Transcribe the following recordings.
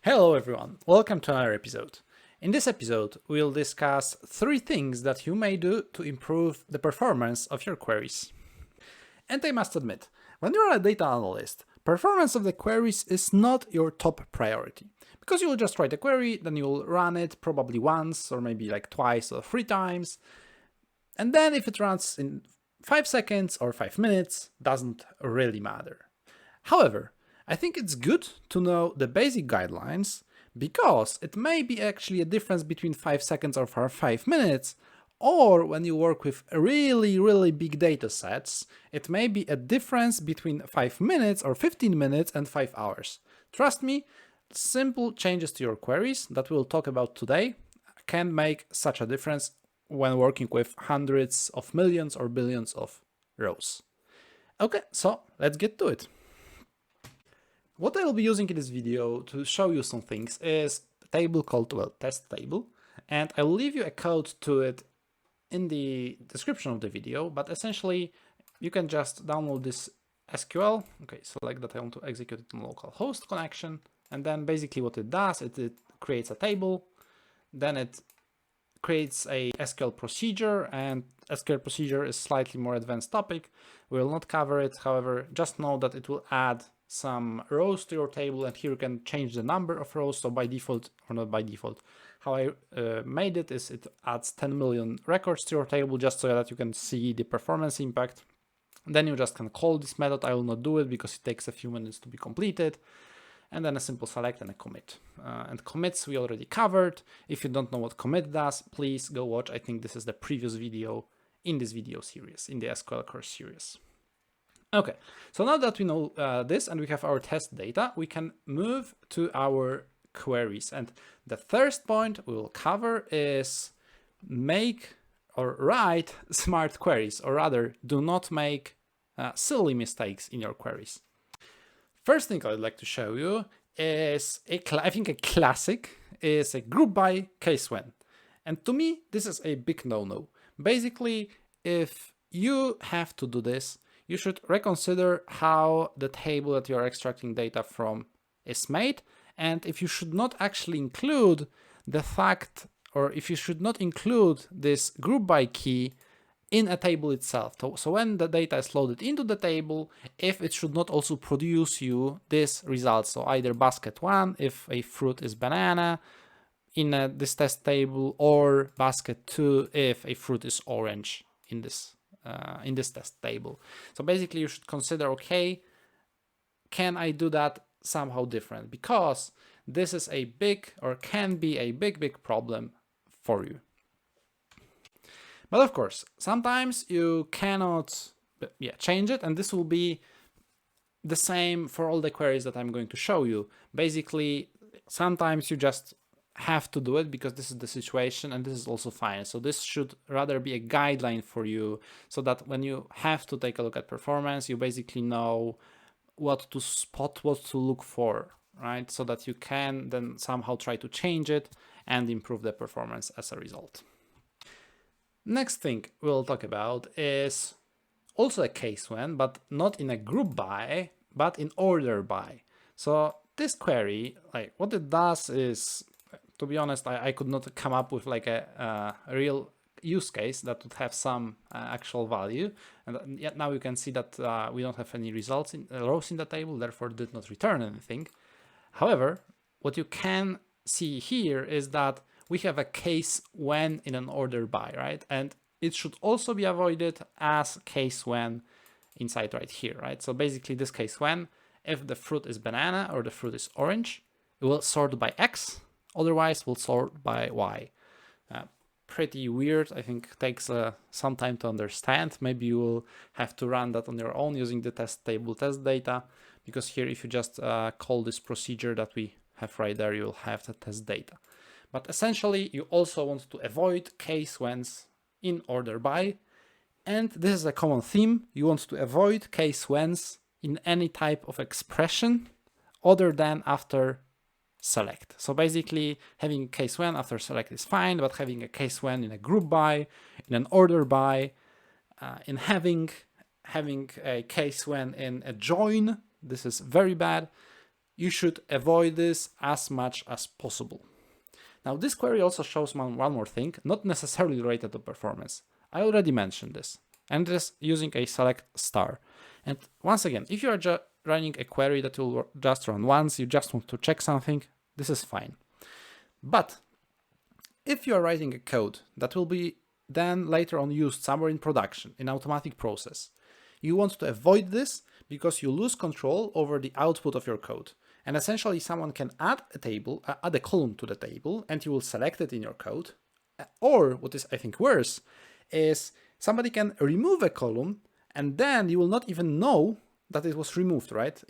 Hello everyone, welcome to another episode. In this episode, we'll discuss 3 things that you may do to improve the performance of your queries. And I must admit, when you're a data analyst, performance of the queries is not your top priority. Because you'll just write a query, then you'll run it probably once or maybe like twice or 3 times. And then if it runs in 5 seconds or 5 minutes, doesn't really matter. However, I think it's good to know the basic guidelines because it may be actually a difference between 5 seconds or 5 minutes, or when you work with really big data sets, it may be a difference between 5 minutes or 15 minutes and 5 hours. Trust me, simple changes to your queries that we'll talk about today can make such a difference when working with hundreds of millions or billions of rows. Okay, so let's get to it. What I will be using in this video to show you some things is a table called, test table, and I will leave you a code to it in the description of the video, but essentially you can just download this SQL, okay, select that I want to execute it on localhost connection, and then basically what it does, it creates a table, then it creates a SQL procedure, and SQL procedure is slightly more advanced topic. We will not cover it, however, just know that it will add some rows to your table, and here you can change the number of rows. So by default, or not by default, how I made it is it adds 10 million records to your table just so that you can see the performance impact. Then you just can call this method. I will not do it because it takes a few minutes to be completed. And then a simple select and a commit. And commits we already covered. If you don't know what commit does, please go watch. I think this is the previous video in this video series, in the SQL course series. Okay, so now that we know this and we have our test data, we can move to our queries. And the first point we will cover is make or write smart queries, or rather do not make silly mistakes in your queries. First thing I'd like to show you is I think a classic is a group by case when. And to me, this is a big no-no. Basically, if you have to do this, you should reconsider how the table that you're extracting data from is made, and if you should not actually include the fact, or if you should not include this group by key in a table itself. So when the data is loaded into the table, if it should not also produce you this result, so either basket 1 if a fruit is banana in this test table, or basket 2 if a fruit is orange in this test table. So basically you should consider, okay, can I do that somehow different? Because this is a big, or can be a big problem for you. But of course, sometimes you cannot change it, and this will be the same for all the queries that I'm going to show you. Basically, sometimes you just have to do it because this is the situation, and this is also fine. So this should rather be a guideline for you, so that when you have to take a look at performance, you basically know what to spot, what to look for, right? So that you can then somehow try to change it and improve the performance as a result. Next thing we'll talk about is also a case when, but not in a group by, but in order by. So this query, like what it does is, to be honest, I could not come up with like a real use case that would have some actual value. And yet now you can see that we don't have any results in rows in the table, therefore did not return anything. However, what you can see here is that we have a case when in an order by, right? And it should also be avoided as case when inside right here, right? So basically this case when, if the fruit is banana or the fruit is orange, it will sort by X, otherwise we'll sort by Y. Pretty weird, I think takes some time to understand. Maybe you will have to run that on your own using the test table test data, because here if you just call this procedure that we have right there, you'll have the test data. But essentially, you also want to avoid case whens in order by, and this is a common theme. You want to avoid case whens in any type of expression other than after select. So basically, having a case when after select is fine, but having a case when in a group by, in an order by, in having a case when in a join, this is very bad. you should avoid this as much as possible. Now, this query also shows one more thing, not necessarily related to performance. I already mentioned this, and it is using a select star. And once again, if you are just running a query that will just run once, you just want to check something, this is fine. But if you are writing a code that will be then later on used somewhere in production, in automatic process, you want to avoid this because you lose control over the output of your code. And essentially someone can add a column to the table, and you will select it in your code. Or what is, I think, worse, is somebody can remove a column and then you will not even know that it was removed, right?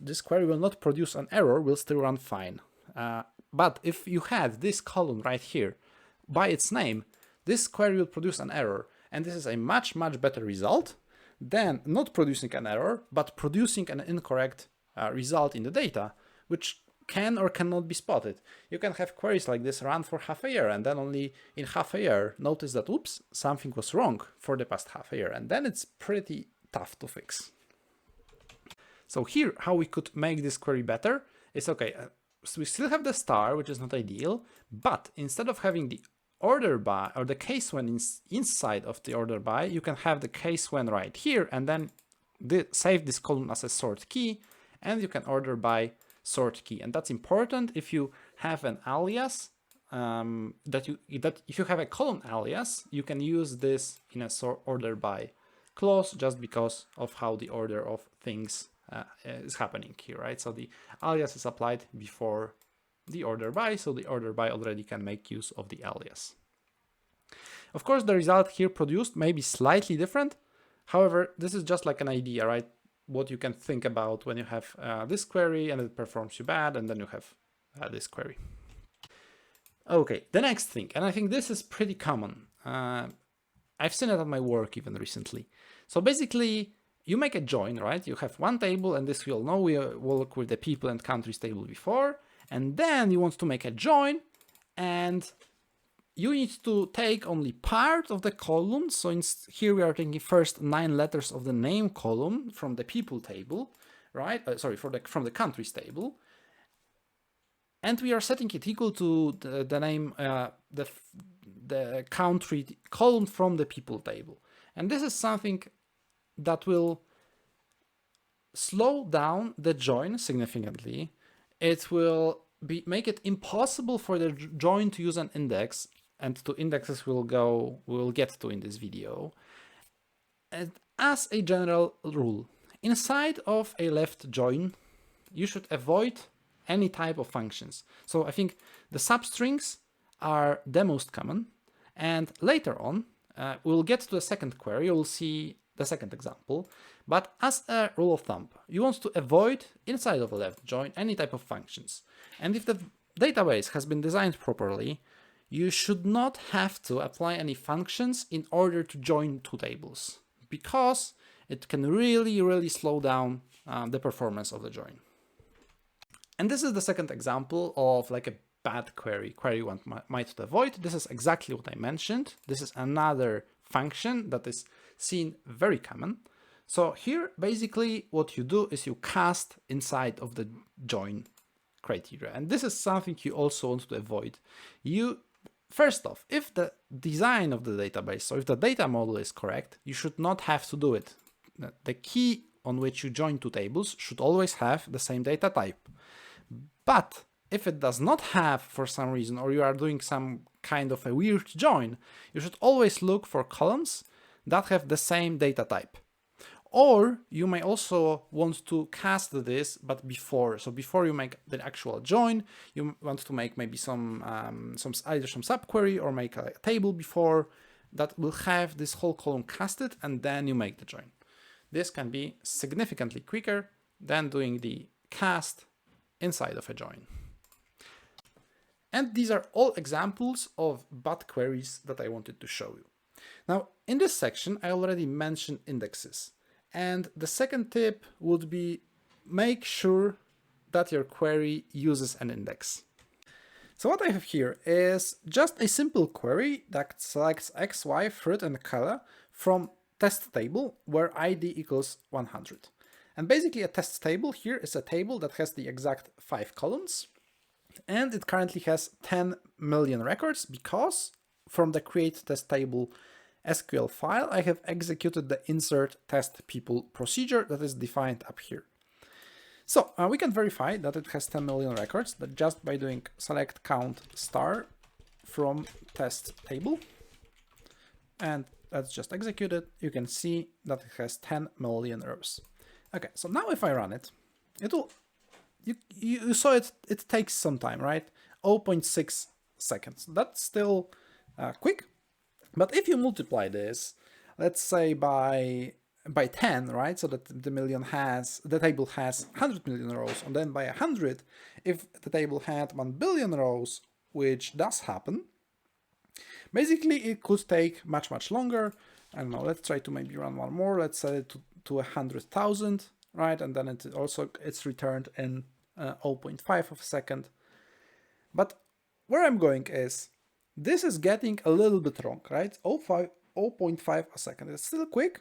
This query will not produce an error, will still run fine. But if you had this column right here by its name, this query will produce an error. And this is a much, much better result than not producing an error, but producing an incorrect result in the data, which can or cannot be spotted. You can have queries like this run for half a year, and then only in half a year notice that, oops, something was wrong for the past half a year. And then it's pretty tough to fix. So here, how we could make this query better is, okay, so we still have the star, which is not ideal, but instead of having the order by or the case when inside of the order by, you can have the case when right here, and then save this column as a sort key, and you can order by sort key. And that's important if you have an alias, that if you have a column alias, you can use this in a sort order by clause, just because of how the order of things is happening here, right? So the alias is applied before the order by, so the order by already can make use of the alias. Of course, the result here produced may be slightly different. However, this is just like an idea, right? What you can think about when you have this query and it performs you bad, and then you have this query. Okay, the next thing, and I think this is pretty common. I've seen it at my work even recently. So basically, you make a join, right? You have one table, and this we all know, we work with the people and countries table before, and then you want to make a join, and you need to take only part of the column. So here we are taking first 9 letters of the name column from the people table, right? From the countries table. And we are setting it equal to the name, the country column from the people table. And this is something that will slow down the join significantly. It will make it impossible for the join to use an index, and to indexes we'll get to in this video. And as a general rule, inside of a left join, you should avoid any type of functions. So I think the substrings are the most common, and later on we'll get to the second query, you'll see the second example. But as a rule of thumb, you want to avoid inside of a left join any type of functions. And if the database has been designed properly, you should not have to apply any functions in order to join two tables, because it can really, really slow down the performance of the join. And this is the second example of like a bad query one might avoid. This is exactly what I mentioned. This is another function that is seen very common. So here, basically what you do is you cast inside of the join criteria. And this is something you also want to avoid. First off, if the design of the database, so if the data model is correct, you should not have to do it. The key on which you join two tables should always have the same data type. But if it does not have, for some reason, or you are doing some kind of a weird join, you should always look for columns that have the same data type. Or you may also want to cast this, but before. So before you make the actual join, you want to make maybe either some subquery or make a table before that will have this whole column casted, and then you make the join. This can be significantly quicker than doing the cast inside of a join. And these are all examples of bad queries that I wanted to show you. Now, in this section, I already mentioned indexes. And the second tip would be make sure that your query uses an index. So what I have here is just a simple query that selects X, Y, fruit, and color from test table where ID equals 100. And basically a test table here is a table that has the exact 5 columns. And it currently has 10 million records because from the create test table SQL file, I have executed the insert test people procedure that is defined up here. So we can verify that it has 10 million records that just by doing select count star from test table. And that's just executed. You can see that it has 10 million rows. Okay, so now if I run it, it will, you saw it takes some time, right? 0.6 seconds. That's still quick. But if you multiply this, let's say by 10, right? So that the table has 100 million rows, and then by 100, if the table had 1 billion rows, which does happen, basically it could take much longer. I don't know, let's try to maybe run one more. Let's set it to 100,000, right? And then it's returned in 0.5 of a second. But where I'm going is, this is getting a little bit wrong, right? 0.5 a second. It's still quick,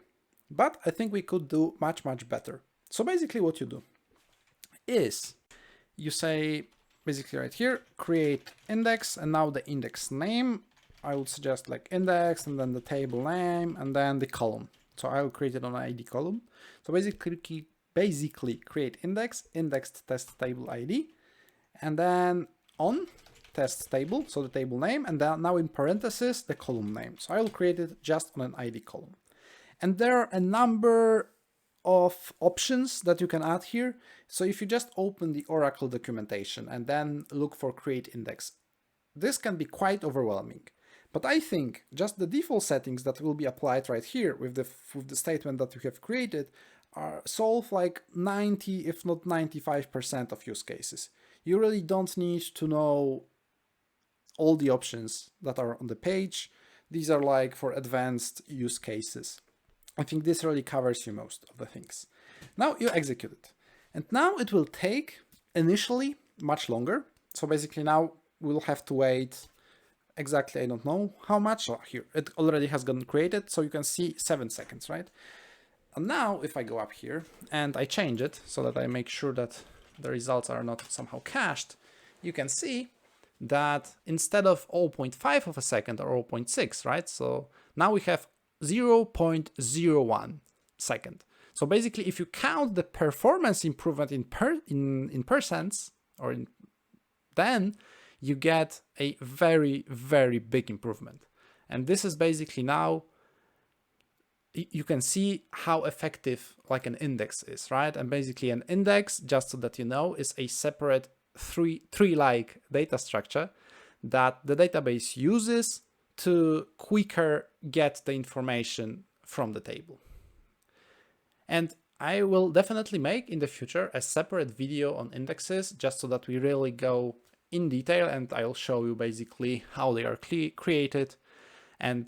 but I think we could do much better. So basically what you do is you say, basically right here, create index, and now the index name, I would suggest like index, and then the table name, and then the column. So I will create it on an ID column. So basically create index test table ID, and then on test table, so the table name, and then now in parentheses the column name. So I will create it just on an ID column. And there are a number of options that you can add here. So if you just open the Oracle documentation and then look for create index, this can be quite overwhelming. But I think just the default settings that will be applied right here with the statement that you have created solve like 90, if not 95% of use cases. You really don't need to know all the options that are on the page. These are like for advanced use cases. I think this really covers you most of the things. Now you execute it. And now it will take initially much longer. So basically now we'll have to wait exactly, I don't know how much. Oh, here, it already has gotten created. So you can see 7 seconds, right? And now if I go up here and I change it so that I make sure that the results are not somehow cached, you can see that instead of 0.5 of a second or 0.6, right? So now we have 0.01 second. So basically, if you count the performance improvement in percents, then you get a very big improvement. And this is basically now, you can see how effective like an index is, right? And basically an index, just so that you know, is a separate tree-like data structure that the database uses to quicker get the information from the table. And I will definitely make in the future a separate video on indexes, just so that we really go in detail, and I'll show you basically how they are created and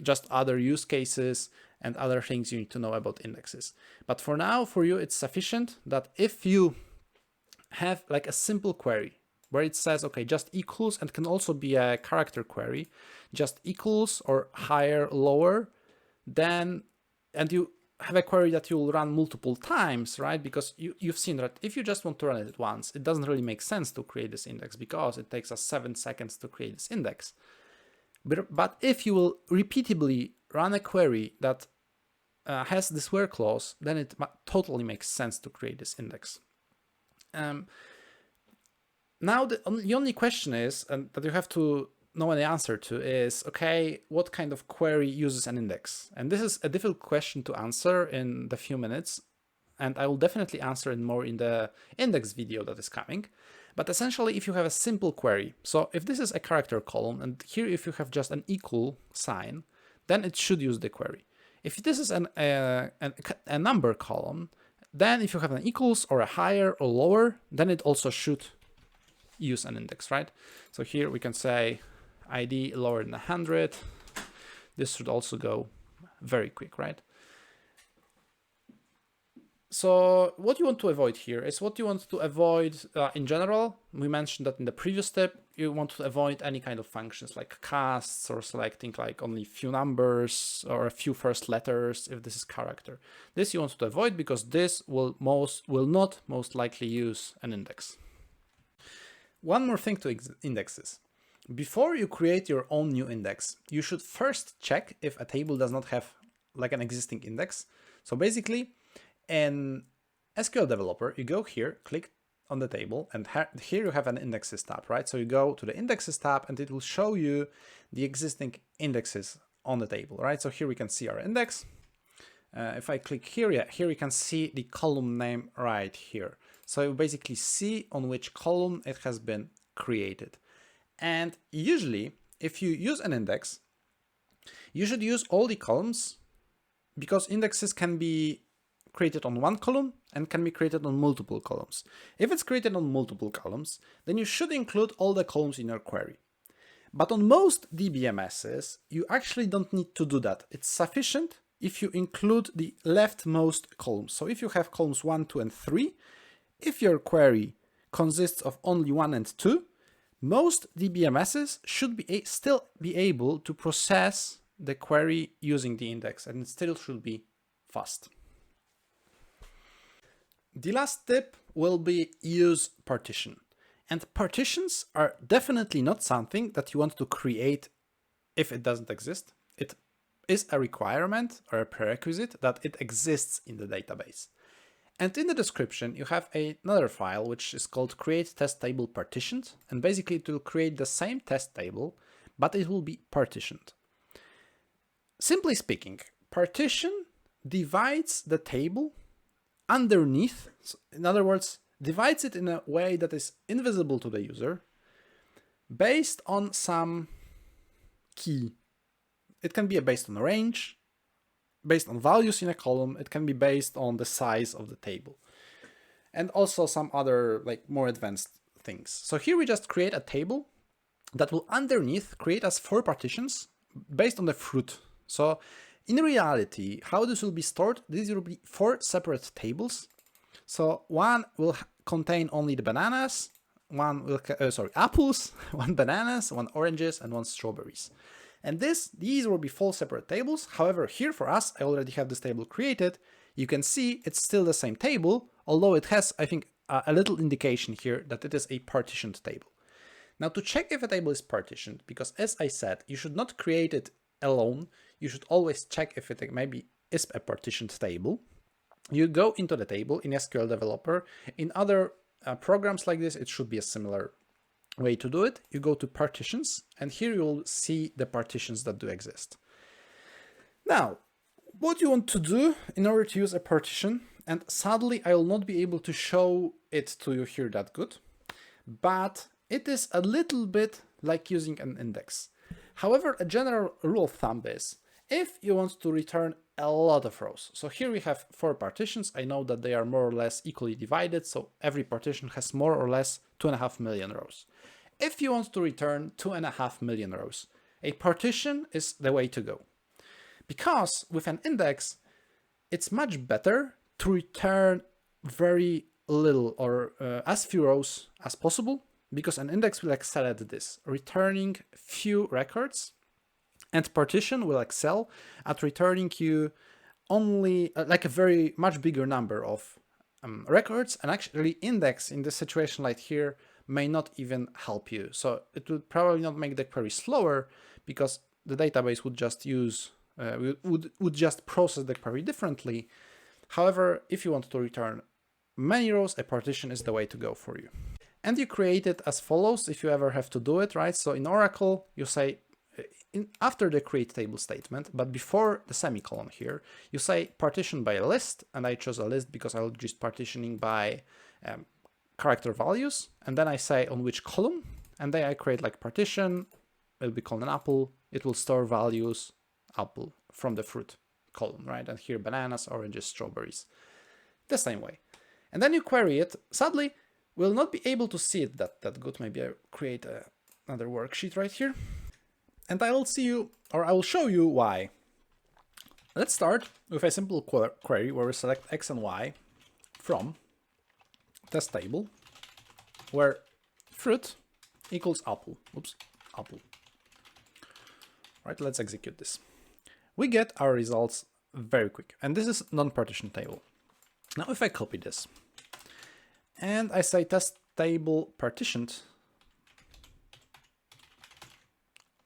just other use cases and other things you need to know about indexes. But for now, for you, it's sufficient that if you have like a simple query where it says, okay, just equals, and can also be a character query, just equals or higher, lower, then, and you have a query that you will run multiple times, right? Because you've seen that if you just want to run it once, it doesn't really make sense to create this index because it takes us 7 seconds to create this index. But if you will repeatedly run a query that has this where clause, then it totally makes sense to create this index. Now the only question is, and that you have to know the answer to is, okay, what kind of query uses an index? And this is a difficult question to answer in the few minutes, and I will definitely answer it more in the index video that is coming. But essentially, if you have a simple query, so if this is a character column, and here if you have just an equal sign, then it should use the query. If this is a number column, then if you have an equals or a higher or lower, then it also should use an index, right? So here we can say ID lower than 100. This should also go very quick, right? So what you want to avoid here is what you want to avoid in general. We mentioned that in the previous step, you want to avoid any kind of functions like casts or selecting like only few numbers or a few first letters if this is character. This you want to avoid because this will not most likely use an index. One more thing to indexes. Before you create your own new index, you should first check if a table does not have like an existing index. So basically, in SQL Developer, you go here, click on the table, and here you have an indexes tab, right? So you go to the indexes tab and it will show you the existing indexes on the table, right? So here we can see our index. If I click here, yeah, here you can see the column name right here. So you basically see on which column it has been created. And usually, if you use an index, you should use all the columns because indexes can be created on one column and can be created on multiple columns. If it's created on multiple columns, then you should include all the columns in your query. But on most DBMSs, you actually don't need to do that. It's sufficient if you include the leftmost columns. So if you have columns 1, 2, and 3, if your query consists of only 1 and 2, most DBMSs should still be able to process the query using the index, and it still should be fast. The last tip will be use partition. And partitions are definitely not something that you want to create if it doesn't exist. It is a requirement or a prerequisite that it exists in the database. And in the description, you have another file which is called create test table partitioned. And basically it will create the same test table, but it will be partitioned. Simply speaking, partition divides the table underneath, in other words, divides it in a way that is invisible to the user based on some key. It can be based on a range, based on values in a column, it can be based on the size of the table, and also some other like more advanced things. So here we just create a table that will underneath create us 4 partitions based on the fruit. So in reality, how this will be stored, these will be 4 separate tables. So one will contain only the bananas, one will, apples, 1 bananas, 1 oranges, and 1 strawberries. And these will be 4 separate tables. However, here for us, I already have this table created. You can see it's still the same table, although it has, I think, a little indication here that it is a partitioned table. Now to check if a table is partitioned, because as I said, you should not create it alone. You should always check if it maybe is a partitioned table. You go into the table in SQL Developer. In other programs like this, it should be a similar way to do it. You go to partitions, and here you will see the partitions that do exist. Now, what you want to do in order to use a partition, and sadly I will not be able to show it to you here that good, but it is a little bit like using an index. However, a general rule of thumb is, if you want to return a lot of rows, so here we have 4 partitions, I know that they are more or less equally divided, so every partition has more or less 2.5 million rows. If you want to return 2.5 million rows, a partition is the way to go. Because with an index, it's much better to return very little or as few rows as possible, because an index will excel at this, returning few records, and partition will excel at returning you only like a very much bigger number of records, and actually index in this situation like here may not even help you. So it will probably not make the query slower because the database would just use would just process the query differently. However, if you want to return many rows, a partition is the way to go for you. And you create it as follows if you ever have to do it, right? So in Oracle, you say after the create table statement, but before the semicolon here, you say partition by a list, and I chose a list because I'll just partitioning by character values, and then I say on which column, and then I create like partition, it'll be called an apple, it will store values, apple, from the fruit column, right? And here bananas, oranges, strawberries, the same way. And then you query it. Sadly, we'll not be able to see it that good. Maybe I create another worksheet right here. And I will show you why. Let's start with a simple query where we select X and Y. from test table where fruit equals apple. Oops, apple. Right, let's execute this. We get our results very quick, and this is non-partition table. Now if I copy this and I say test table partitioned,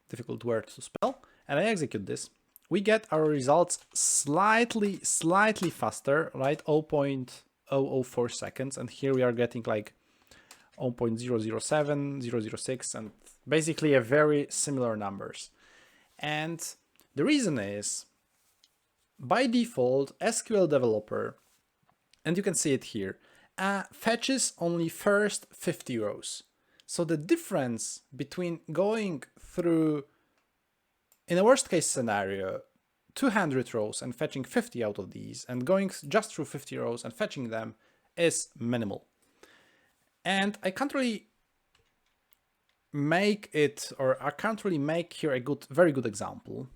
difficult word to spell, and I execute this, we get our results slightly faster, right? 0.004 seconds, and here we are getting like 0.007, 0.006, and basically a very similar numbers. And the reason is, by default, SQL developer, and you can see it here, fetches only first 50 rows. So the difference between going through, in a worst case scenario, 200 rows and fetching 50 out of these, and going just through 50 rows and fetching them is minimal. And I can't really make it, or I can't really make here a very good example.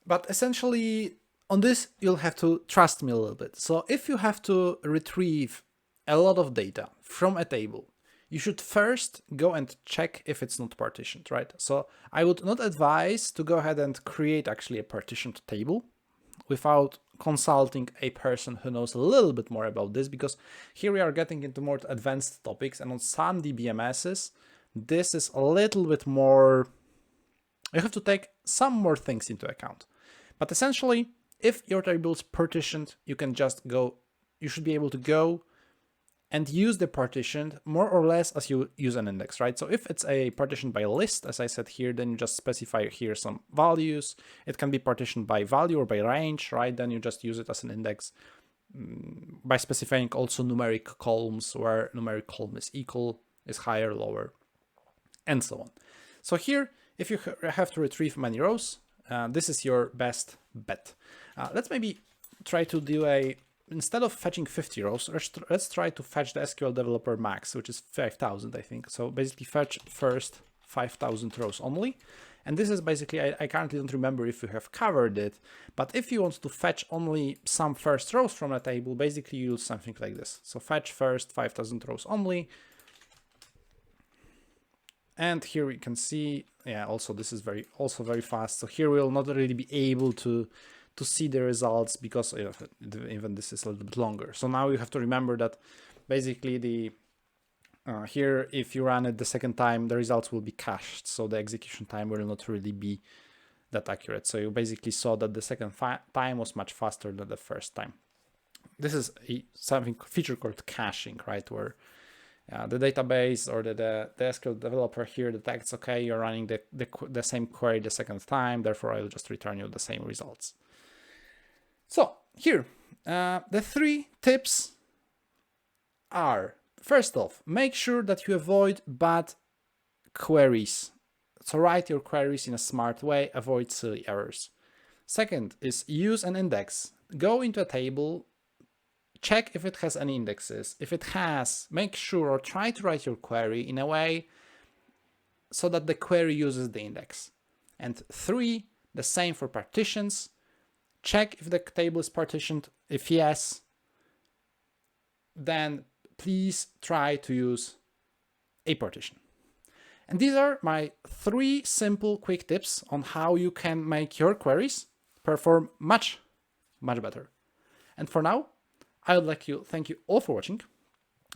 But essentially, on this, you'll have to trust me a little bit. So if you have to retrieve a lot of data from a table, you should first go and check if it's not partitioned, right? So I would not advise to go ahead and create actually a partitioned table without consulting a person who knows a little bit more about this, because here we are getting into more advanced topics, and on some DBMSs, this is a little bit more, you have to take some more things into account. But essentially, if your table is partitioned, you can just go, you should be able to go and use the partitioned more or less as you use an index, right? So if it's a partition by list, as I said here, then you just specify here some values. It can be partitioned by value or by range, right? Then you just use it as an index by specifying also numeric columns, where numeric column is equal, is higher, lower, and so on. So here, if you have to retrieve many rows, this is your best bet. Let's maybe try to do instead of fetching 50 rows, let's try to fetch the SQL developer max, which is 5,000, I think. So basically fetch first 5,000 rows only. And this is basically, I currently don't remember if you have covered it, but if you want to fetch only some first rows from a table, basically you use something like this. So fetch first 5,000 rows only. And here we can see, yeah, also this is also very fast. So here we'll not really be able to see the results, because even this is a little bit longer. So now you have to remember that basically here, if you run it the second time, the results will be cached. So the execution time will not really be that accurate. So you basically saw that the second time was much faster than the first time. This is something feature called caching, right? Where the database or the SQL developer here detects, okay, you're running the same query the second time, therefore I will just return you the same results. So here, the 3 tips are, first off, make sure that you avoid bad queries. So write your queries in a smart way, avoid silly errors. Second is use an index. Go into a table, check if it has any indexes. If it has, make sure or try to write your query in a way so that the query uses the index. And 3, the same for partitions. Check if the table is partitioned. If yes, then please try to use a partition. And these are my 3 simple quick tips on how you can make your queries perform much better. And for now, I would like to thank you all for watching,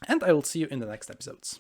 and I will see you in the next episodes.